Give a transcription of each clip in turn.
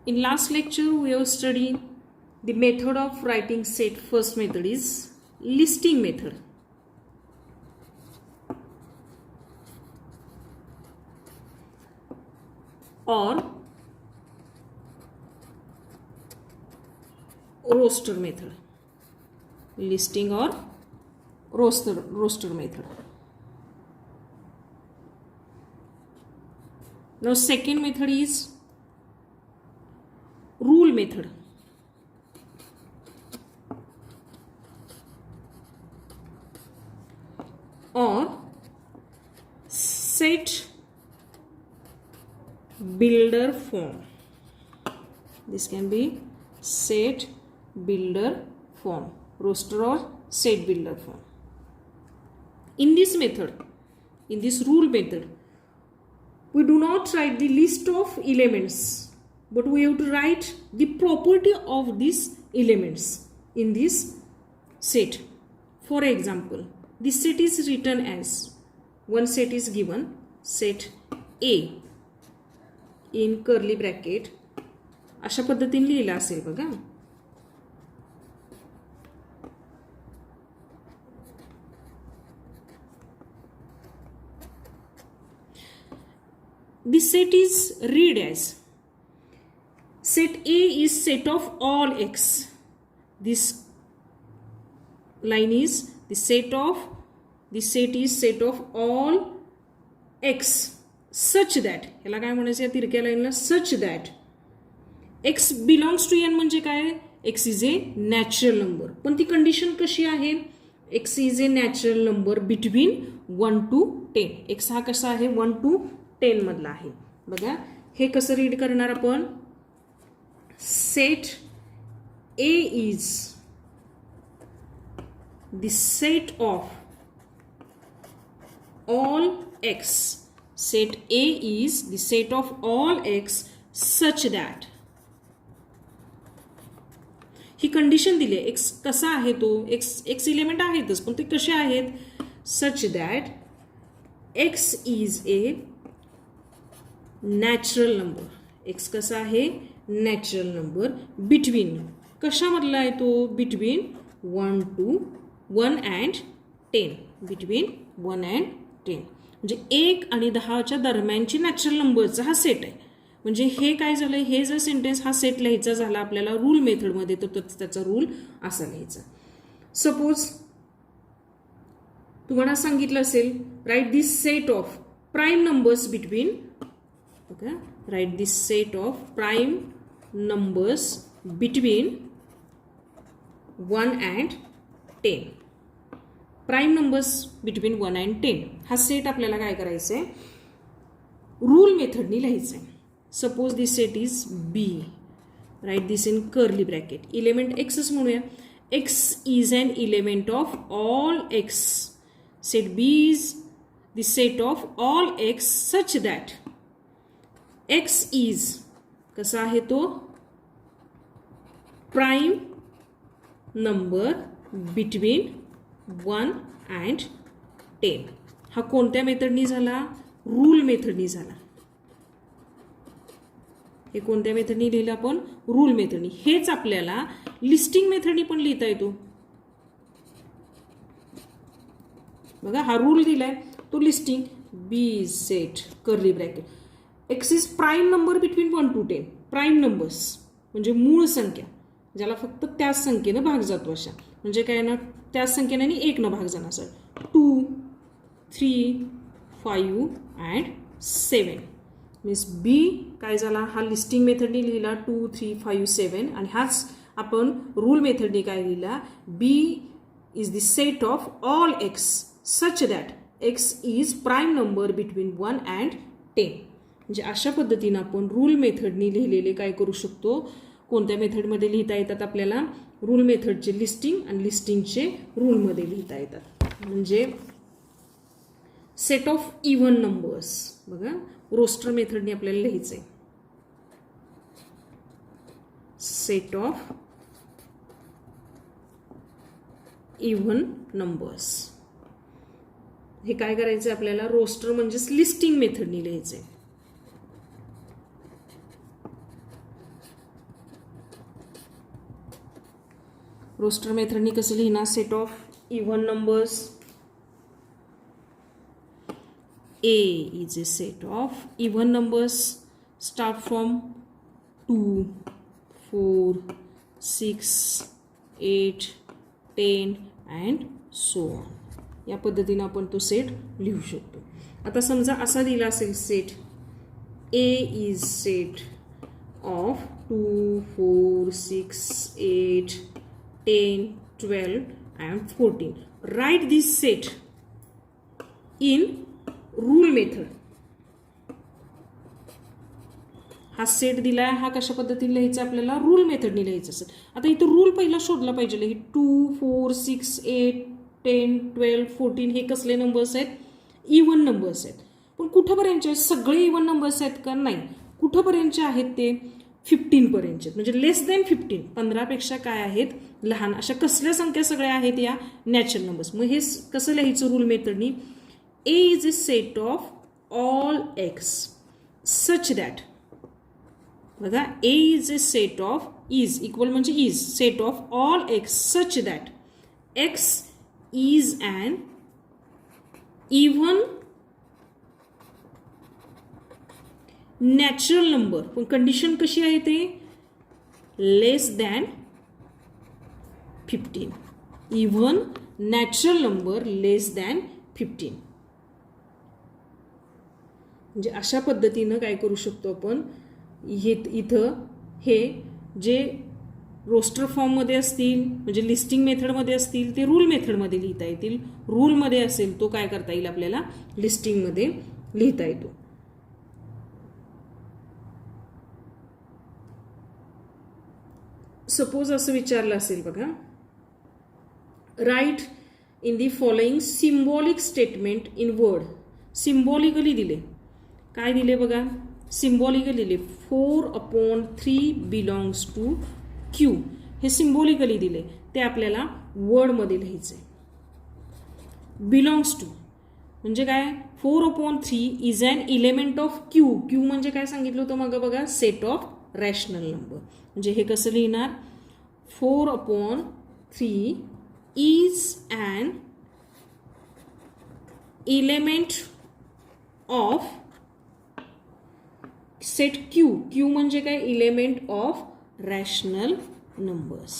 In last lecture, we have studied the method of writing set. First method is listing method. Or roster method. Listing or roster method. Now second method is rule method. Or set builder form. This can be set builder form, roster or set builder form. In this method, in this rule method, we do not write the list of elements, but we have to write the property of these elements in this set. For example, this set is written as, one set is given, set A in curly bracket. अशा पद्धतीने लिहिला असेल बघा. This set is read as, set A is set of all x. This line is the set is set of all x such that, याला काय म्हणायचं या तिरक्या लाईनला, such that x belongs to n म्हणजे काय, x is a natural number. पण ती कंडिशन कशी आहे, x is a natural number between 1 to 10. x हा कसा आहे 1 to 10 मधला आहे. बघा हे कसं रीड करणार आपण, set A is the set of all x. Set A is the set of all x such that. He condition दिली आहे, x कसा आहे तो, x एलिमेंट आहेतच पण ते कसे आहेत, such that x is a natural number. x कसा आहे natural number between, कशामधला आहे तो, between 1 and 10. between 1 and 10 म्हणजे 1 आणि 10च्या दरम्यानची नॅचरल नंबरचा हा सेट आहे. म्हणजे हे काय झालं, हे जर सेंटेन्स हा सेट लिहायचा झाला आपल्याला रूल मेथडमध्ये, तर त्याचा रूल असा लिहायचा. सपोज तुम्हाला सांगितलं असेल, write this set of prime numbers between, okay, write this set of prime numbers between 1 and 10. Prime numbers between 1 and 10 हा सेट आपल्याला काय करायचं आहे, रूल मेथडनी लिहायचं आहे. Suppose this set is B, write this in curly bracket, element एक्सच म्हणूया. X is an element of all x. Set B is the set of all x such that x is कसा आहे तो, prime number between 1 and 10. हा कोणत्या मेथडनी झाला, rule मेथडनी झाला. हे कोणत्या मेथडनी लिहिलं आपण, रूल मेथडनी. हेच आपल्याला लिस्टिंग मेथडनी पण लिहिता येतो. बघा हा रूल दिलाय तो listing, B set curly bracket, x is prime number between 1 to 10. Prime numbers म्हणजे मूळ संख्या, ज्याला फक्त त्याच संख्येनं भाग जातो अशा, म्हणजे काय ना, त्याच संख्येने आणि 1 न भाग जाणार. सर 2, 3, 5 and 7 मीन्स बी काय झाला, हा लिस्टिंग मेथडनी लिहिला 2, 3, 5, 7. आणि हाच आपण रूल मेथडनी काय लिहिला, B is the set of all x such that x is prime number between 1 and 10. म्हणजे अशा पद्धतीनं आपण रूल मेथडनी लिहिलेले काय करू शकतो, कोणत्या मेथडमध्ये लिहिता येतात आपल्याला, रूल मेथडचे लिस्टिंग आणि लिस्टिंगचे रूलमध्ये लिहिता येतात. म्हणजे सेट ऑफ इव्हन नंबर्स, बघा रोस्टर मेथडने आपल्याला लिहायचं आहे, सेट ऑफ इव्हन नंबर्स. हे काय करायचं आपल्याला, रोस्टर म्हणजेच लिस्टिंग मेथडने लिहायचं आहे. रोस्टर मेथडनी कसं लिहिणार? Set of even numbers. A is a set of even numbers start from 2, 4, 6, 8, 10 and so on. या पद्धतीने आपण तो सेट लिहू शकतो. आता समजा असा दिला असेल set A is set of 2, 4, 6, 8, 10, 12 and 14. Write this set in rule method. हा सेट दिलाय, हा कशा पद्धतीने लिहायचा आपल्याला? रूल मेथडने लिहायचं असेल. आता इथं रूल पहिला शोधला पाहिजे. हे 2, 4, 6, 8, 10, 12, 14 हे कसले नंबर्स आहेत? इव्हन नंबर्स आहेत. पण कुठंपर्यंतचे आहेत? सगळे इव्हन नंबर्स आहेत का? नाही. कुठंपर्यंतचे आहेत ते? 15 पर्यंतचे, म्हणजे लेस दॅन 15, 15पेक्षा काय आहेत? लहान. अशा कसल्या संख्या सगळ्या आहेत या? Natural numbers. मग हे कसं लिहायचं rule मेथडनी? A is a set of all x such that, बघा, A is a set of is equal म्हणजे is set of all x such that x is an even natural number. पण condition कशी आहे ते? लेस than 15. Even natural number लेस than 15. म्हणजे अशा पद्धतीनं काय करू शकतो आपण? इथं हे जे रोस्टर फॉर्ममध्ये असतील, म्हणजे लिस्टिंग मेथडमध्ये असतील, ते रूल मेथडमध्ये लिहिता येतील. रूलमध्ये असेल तो काय करता येईल आपल्याला? लिस्टिंगमध्ये लिहिता येतो. सपोज असं विचारलं असेल बघा, write in the following symbolic statement in word. Symbolically दिले. काय दिले बघा? सिम्बॉलिकली दिले. 4/3 बिलॉंग्स टू Q. हे सिम्बॉलिकली दिले. ते आपल्याला वर्डमध्ये लिहायचे. बिलॉंग्स टू म्हणजे काय? 4/3 is an element of Q. Q म्हणजे काय सांगितलं होतं मग बघा? Set of rational number. म्हणजे हे कसं लिहिणार? 4/3 is an element of set Q. Q म्हणजे काय? Element of rational numbers.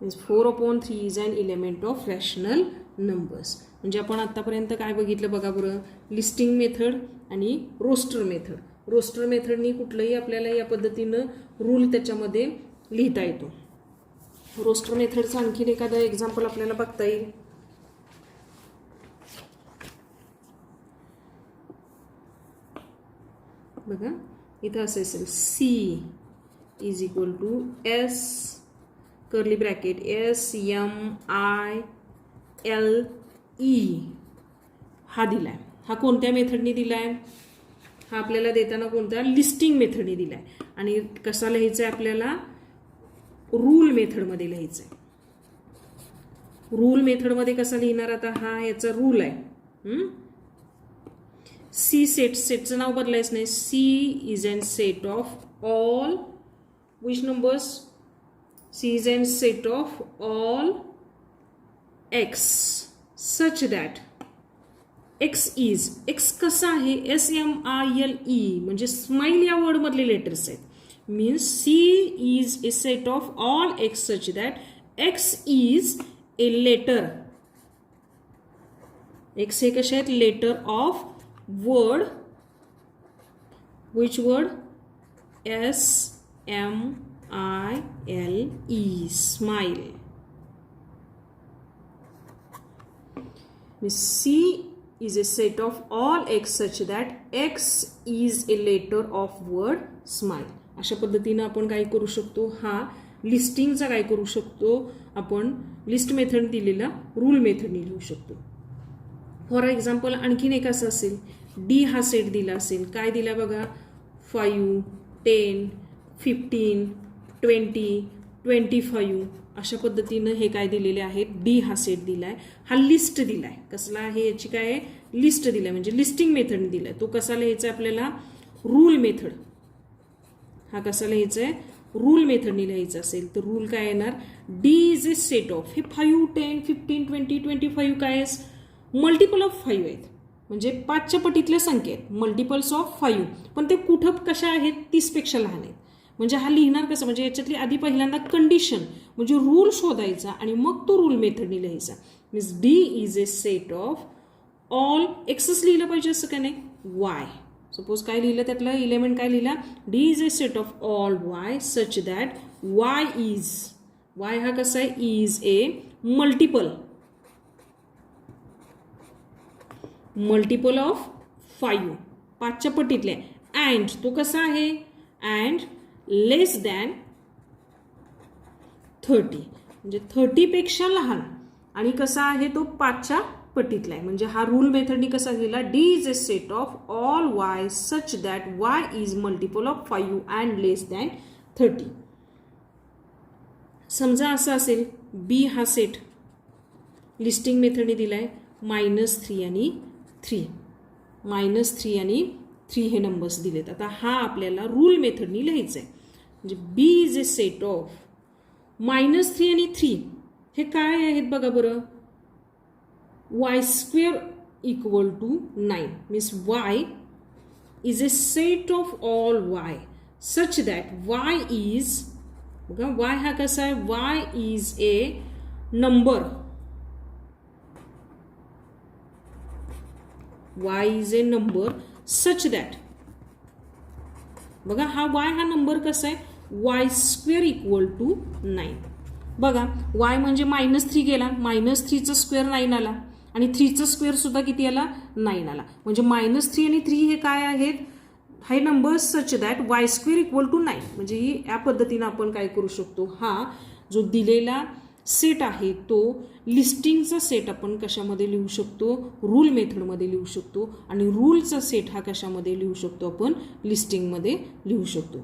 4/3 is an element of rational numbers. म्हणजे आपण आतापर्यंत काय बघितलं बघा बरं? लिस्टिंग मेथड आणि रोस्टर मेथड. रोस्टर मेथडनी कुठलंही आपल्याला या पद्धतीनं रूल त्याच्यामध्ये लिहिता येतो. रोस्टर मेथडचं आणखीन एखादं एक्झाम्पल आपल्याला बघता येईल. बघा, इथं असं असेल C is equal to S curly bracket SMILE हा दिलाय. हा कोणत्या मेथडनी दिलाय? हा आपल्याला देताना कोणत्या? लिस्टिंग मेथडनी दिलाय. आणि कसा लिहायचा आहे आपल्याला? रूल मेथडमध्ये लिहायचं आहे. रूल मेथडमध्ये कसा लिहिणार? आता हा याचा रूल आहे. C सेटचं नाव बदलायचं नाही. C is an set of all which numbers? C is an set of all x such that x is, x कसा आहे? SMILE म्हणजे स्माइल या वर्ड मधले लेटर्स आहेत. Means C is a set of all x such that x is a letter. x हे कसे आहेत? Letter of word. which word? SMILE, smile. C is a set of all x such that x is a letter of word smile. अशा पद्धतीने आपण काय करू शकतो? हा लिस्टिंगचा काय करू शकतो? आपण लिस्ट मेथड दिलेला रूल मेथडने लिहू शकतो. फॉर एक्झाम्पल आणखीन एक असं असेल, डी हा सेट दिला असेल. काय दिला बघा? 5, 10, 15, 20, 25 अशा पद्धतीनं हे काय दिलेले आहेत? डी हा सेट दिलाय. हा लिस्ट दिलाय. कसला आहे? याची काय आहे? लिस्ट दिलाय. म्हणजे लिस्टिंग मेथड दिलाय. तो कसा लिहायचा आपल्याला? Rule method. हा कसा लिहायचा आहे? रूल मेथडनी लिहायचं असेल तर रूल काय येणार, D is a set of, हे 5, 10, 15, 20, 25 काय आहे, मल्टिपल ऑफ 5 आहेत, म्हणजे 5च्या पटीतल्या संख्या आहेत, मल्टिपल्स ऑफ 5, पण ते कुठं कशा आहेत, 30पेक्षा लहान आहेत. म्हणजे हा लिहिणार कसं, म्हणजे याच्यातली आधी पहिल्यांदा कंडिशन म्हणजे रूल शोधायचा आणि मग तो रूल मेथडनी लिहायचा. Means D is a set of all एक्सच लिहिलं पाहिजे असं काय नाही, वाय. सपोज काय लिहिलं, त्यातलं एलिमेंट काय लिहिला, D is a set of all y such that y is, y हा कसा आहे, इज ए मल्टिपल ऑफ 5, 5च्या पटीतले, अँड तो कसा आहे, अँड लेस दॅन 30, म्हणजे 30पेक्षा लहान, आणि कसा आहे तो 5च्या पटीतला आहे. म्हणजे हा रूल मेथडनी कसा लिहिला, D is a set of all y such that y is multiple of 5 and less than 30. समजा असं असेल, बी हा सेट लिस्टिंग मेथडने दिलाय, -3 आणि 3, -3 आणि 3 हे नंबर्स दिलेत. आता हा आपल्याला रूल मेथडनी लिहायचं आहे. म्हणजे बी इज ए सेट ऑफ -3 आणि 3 हे काय आहेत बघा बरं, y² = 9, means y is a set of all y such that y is, बघा y हा कसा आहे, y is a number, y is a number such that, बघा हा y हा नंबर कसा आहे, y² = 9. बघा y म्हणजे -3 गेला, -3चा स्क्वेअर 9 आला, आणि 3चा स्क्वेअर सुद्धा किती आला, 9 आला. म्हणजे -3 आणि 3 हे काय आहेत, हे नंबर्स सच दॅट y² = 9. म्हणजे या पद्धतीनं आपण काय करू शकतो, हा जो दिलेला सेट आहे तो लिस्टिंगचा सेट आपण कशामध्ये लिहू शकतो, रूल मेथडमध्ये लिहू शकतो, आणि रूलचा सेट हा कशामध्ये लिहू शकतो, आपण लिस्टिंगमध्ये लिहू शकतो.